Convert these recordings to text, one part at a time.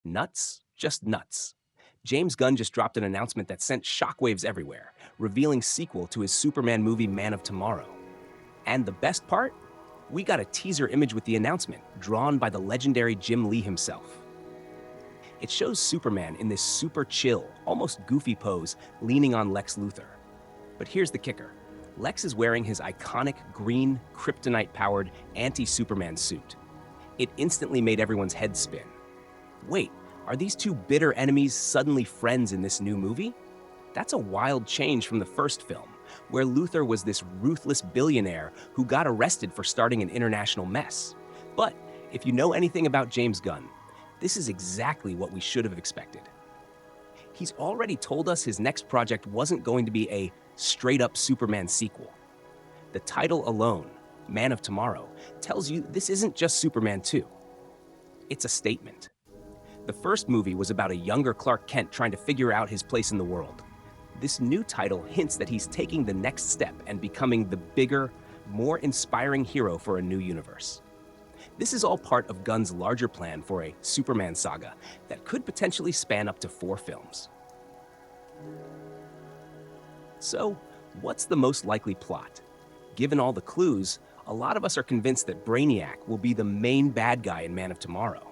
Nuts? Just nuts. James Gunn just dropped an announcement that sent shockwaves everywhere, revealing sequel to his Superman movie Man of Tomorrow. And the best part? We got a teaser image with the announcement, drawn by the legendary Jim Lee himself. It shows Superman in this super chill, almost goofy pose, leaning on Lex Luthor. But here's the kicker. Lex is wearing his iconic green, kryptonite-powered anti-Superman suit. It instantly made everyone's head spin. Wait, are these two bitter enemies suddenly friends in this new movie? That's a wild change from the first film, where Luthor was this ruthless billionaire who got arrested for starting an international mess. But if you know anything about James Gunn, this is exactly what we should have expected. He's already told us his next project wasn't going to be a straight-up Superman sequel. The title alone, Man of Tomorrow, tells you this isn't just Superman 2. It's a statement. The first movie was about a younger Clark Kent trying to figure out his place in the world. This new title hints that he's taking the next step and becoming the bigger, more inspiring hero for a new universe. This is all part of Gunn's larger plan for a Superman saga that could potentially span up to 4 films. So, what's the most likely plot? Given all the clues, a lot of us are convinced that Brainiac will be the main bad guy in Man of Tomorrow.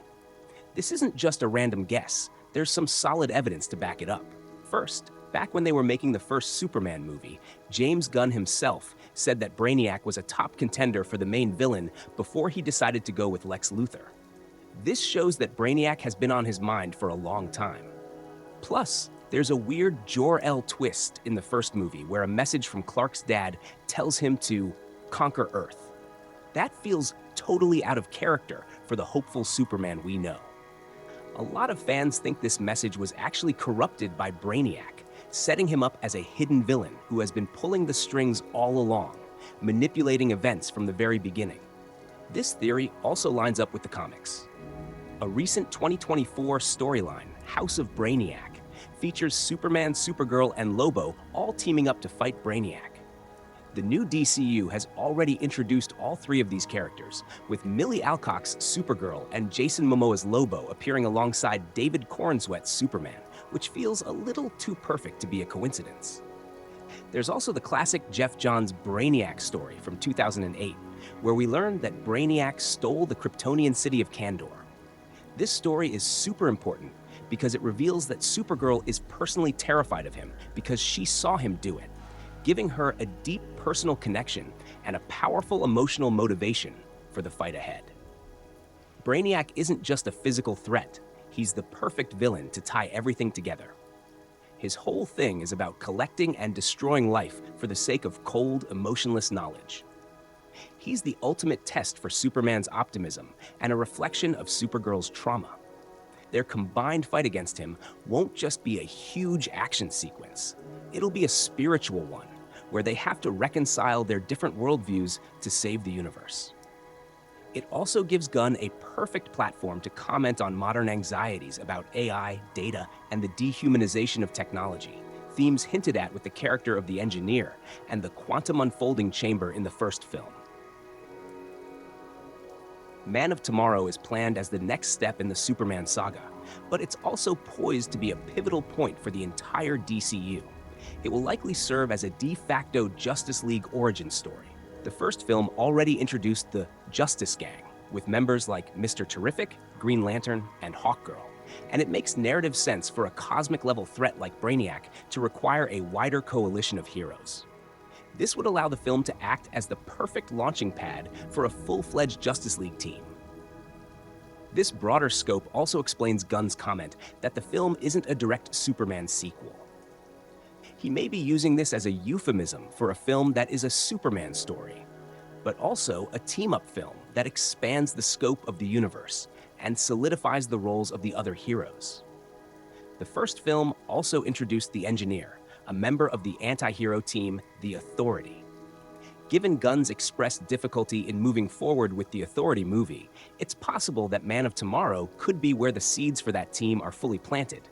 This isn't just a random guess, there's some solid evidence to back it up. First, back when they were making the first Superman movie, James Gunn himself said that Brainiac was a top contender for the main villain before he decided to go with Lex Luthor. This shows that Brainiac has been on his mind for a long time. Plus, there's a weird Jor-El twist in the first movie where a message from Clark's dad tells him to conquer Earth. That feels totally out of character for the hopeful Superman we know. A lot of fans think this message was actually corrupted by Brainiac, setting him up as a hidden villain who has been pulling the strings all along, manipulating events from the very beginning. This theory also lines up with the comics. A recent 2024 storyline, House of Brainiac, features Superman, Supergirl, and Lobo all teaming up to fight Brainiac. The new DCU has already introduced all 3 of these characters, with Millie Alcock's Supergirl and Jason Momoa's Lobo appearing alongside David Corenswet's Superman, which feels a little too perfect to be a coincidence. There's also the classic Jeff Johns Brainiac story from 2008, where we learn that Brainiac stole the Kryptonian city of Kandor. This story is super important because it reveals that Supergirl is personally terrified of him because she saw him do it, giving her a deep personal connection and a powerful emotional motivation for the fight ahead. Brainiac isn't just a physical threat, he's the perfect villain to tie everything together. His whole thing is about collecting and destroying life for the sake of cold, emotionless knowledge. He's the ultimate test for Superman's optimism and a reflection of Supergirl's trauma. Their combined fight against him won't just be a huge action sequence. It'll be a spiritual one, where they have to reconcile their different worldviews to save the universe. It also gives Gunn a perfect platform to comment on modern anxieties about AI, data, and the dehumanization of technology, themes hinted at with the character of the engineer and the quantum unfolding chamber in the first film. Man of Tomorrow is planned as the next step in the Superman saga, but it's also poised to be a pivotal point for the entire DCU. It will likely serve as a de facto Justice League origin story. The first film already introduced the Justice Gang, with members like Mr. Terrific, Green Lantern, and Hawkgirl, and it makes narrative sense for a cosmic-level threat like Brainiac to require a wider coalition of heroes. This would allow the film to act as the perfect launching pad for a full-fledged Justice League team. This broader scope also explains Gunn's comment that the film isn't a direct Superman sequel. He may be using this as a euphemism for a film that is a Superman story, but also a team-up film that expands the scope of the universe and solidifies the roles of the other heroes. The first film also introduced the Engineer, a member of the anti-hero team, The Authority. Given Gunn's expressed difficulty in moving forward with the Authority movie, it's possible that Man of Tomorrow could be where the seeds for that team are fully planted,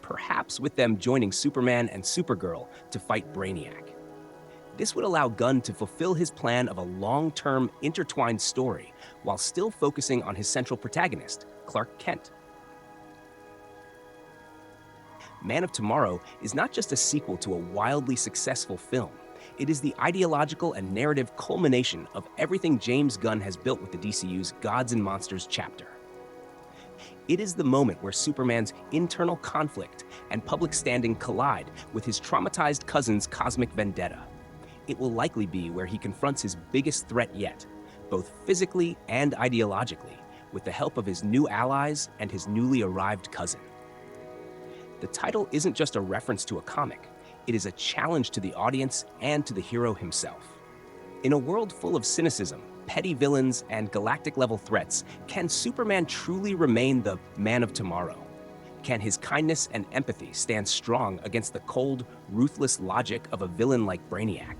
perhaps with them joining Superman and Supergirl to fight Brainiac. This would allow Gunn to fulfill his plan of a long-term, intertwined story while still focusing on his central protagonist, Clark Kent. Man of Tomorrow is not just a sequel to a wildly successful film. It is the ideological and narrative culmination of everything James Gunn has built with the DCU's Gods and Monsters chapter. It is the moment where Superman's internal conflict and public standing collide with his traumatized cousin's cosmic vendetta. It will likely be where he confronts his biggest threat yet, both physically and ideologically, with the help of his new allies and his newly arrived cousin. The title isn't just a reference to a comic, it is a challenge to the audience and to the hero himself. In a world full of cynicism, petty villains, and galactic-level threats, can Superman truly remain the Man of Tomorrow? Can his kindness and empathy stand strong against the cold, ruthless logic of a villain like Brainiac?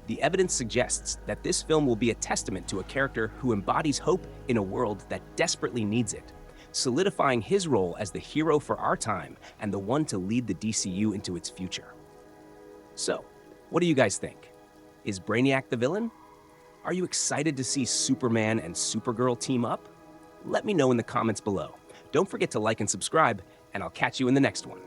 The evidence suggests that this film will be a testament to a character who embodies hope in a world that desperately needs it, solidifying his role as the hero for our time and the one to lead the DCU into its future. So, what do you guys think? Is Brainiac the villain? Are you excited to see Superman and Supergirl team up? Let me know in the comments below. Don't forget to like and subscribe, and I'll catch you in the next one.